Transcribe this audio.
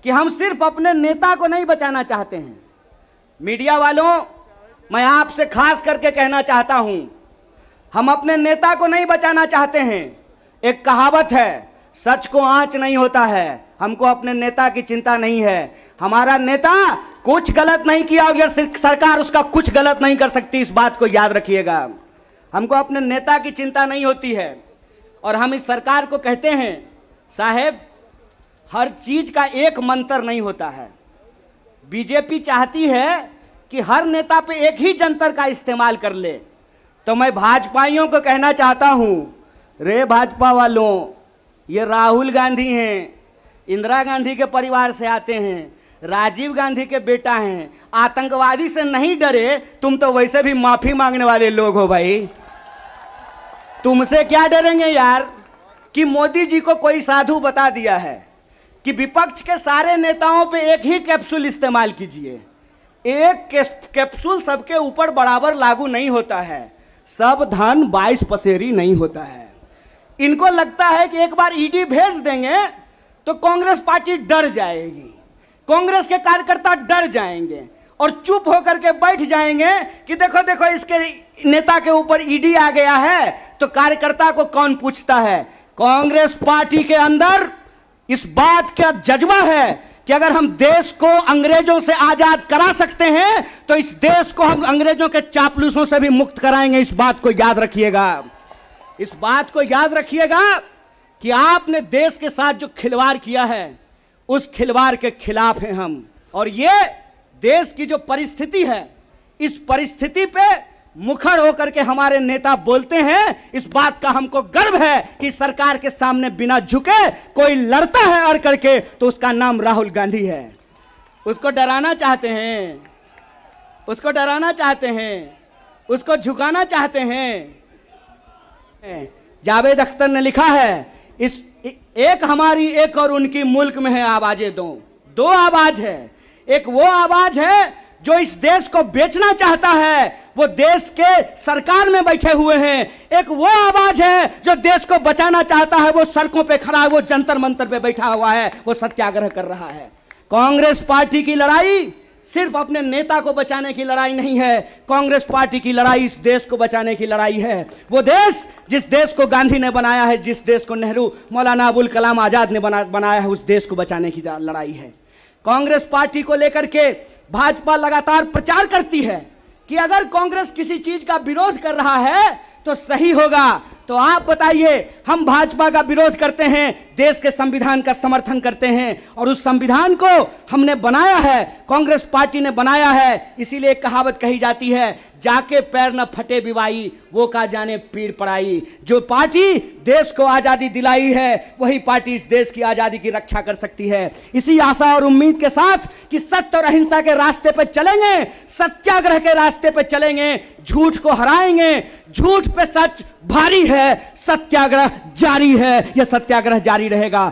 कि हम सिर्फ अपने नेता को नहीं बचाना चाहते हैं। मीडिया वालों, मैं आपसे खास करके कहना चाहता हूं, हम अपने नेता को नहीं बचाना चाहते हैं। एक कहावत है, सच को आंच नहीं होता है। हमको अपने नेता की चिंता नहीं है। हमारा नेता कुछ गलत नहीं किया और सरकार उसका कुछ गलत नहीं कर सकती, इस बात को याद रखिएगा। हमको अपने नेता की चिंता नहीं होती है। और हम इस सरकार को कहते हैं, साहेब, हर चीज का एक मंत्र नहीं होता है। बीजेपी चाहती है कि हर नेता पे एक ही जंतर का इस्तेमाल कर ले। तो मैं भाजपाइयों को कहना चाहता हूं, रे भाजपा वालों, ये राहुल गांधी हैं, इंदिरा गांधी के परिवार से आते हैं, राजीव गांधी के बेटा हैं, आतंकवादी से नहीं डरे। तुम तो वैसे भी माफी मांगने वाले लोग हो भाई, तुमसे क्या डरेंगे यार। कि मोदी जी को कोई साधु बता दिया है कि विपक्ष के सारे नेताओं पे एक ही कैप्सूल इस्तेमाल कीजिए। एक कैप्सूल सबके ऊपर बराबर लागू नहीं होता है। सब धन 22 पसेरी नहीं होता है। इनको लगता है कि एक बार ईडी भेज देंगे तो कांग्रेस पार्टी डर जाएगी, कांग्रेस के कार्यकर्ता डर जाएंगे और चुप होकर के बैठ जाएंगे कि देखो देखो इसके नेता के ऊपर ईडी आ गया है तो कार्यकर्ता को कौन पूछता है। कांग्रेस पार्टी के अंदर इस बात का जज्बा है कि अगर हम देश को अंग्रेजों से आजाद करा सकते हैं तो इस देश को हम अंग्रेजों के चापलूसों से भी मुक्त कराएंगे। इस बात को याद रखिएगा। इस बात को याद रखिएगा कि आपने देश के साथ जो खिलवाड़ किया है उस खिलवाड़ के खिलाफ हैं हम। और ये देश की जो परिस्थिति है, इस परिस्थिति पे मुखर होकर के हमारे नेता बोलते हैं। इस बात का हमको गर्व है कि सरकार के सामने बिना झुके कोई लड़ता है अड़ करके तो उसका नाम राहुल गांधी है। उसको डराना चाहते हैं, उसको डराना चाहते हैं, उसको झुकाना चाहते हैं। जावेद अख्तर ने लिखा है, इस एक हमारी एक और उनकी मुल्क में है आवाजें दो आवाज है। एक वो आवाज है जो इस देश को बेचना चाहता है, वो देश के सरकार में बैठे हुए हैं। एक वो आवाज है जो देश को बचाना चाहता है, वो सड़कों पे खड़ा है, वो जंतर मंतर पे बैठा हुआ है, वो सत्याग्रह कर रहा है। कांग्रेस पार्टी की लड़ाई सिर्फ अपने नेता को बचाने की लड़ाई नहीं है। कांग्रेस पार्टी की लड़ाई इस देश को बचाने की लड़ाई है। वो देश जिस देश को गांधी ने बनाया है, जिस देश को नेहरू, मौलाना अबुल कलाम आजाद ने बनाया है, उस देश को बचाने की लड़ाई है। कांग्रेस पार्टी को लेकर के भाजपा लगातार प्रचार करती है कि अगर कांग्रेस किसी चीज का विरोध कर रहा है तो सही होगा। तो आप बताइए, हम भाजपा का विरोध करते हैं, देश के संविधान का समर्थन करते हैं और उस संविधान को हमने बनाया है, कांग्रेस पार्टी ने बनाया है। इसीलिए एक कहावत कही जाती है, जाके पैर न फटे बिवाई, वो का जाने पीड़ पड़ाई। जो पार्टी देश को आजादी दिलाई है वही पार्टी इस देश की आजादी की रक्षा कर सकती है। इसी आशा और उम्मीद के साथ कि सत्य और अहिंसा के रास्ते पर चलेंगे, सत्याग्रह के रास्ते पर चलेंगे, झूठ को हराएंगे। झूठ पे सच भारी है, सत्याग्रह जारी है, यह सत्याग्रह जारी रहेगा।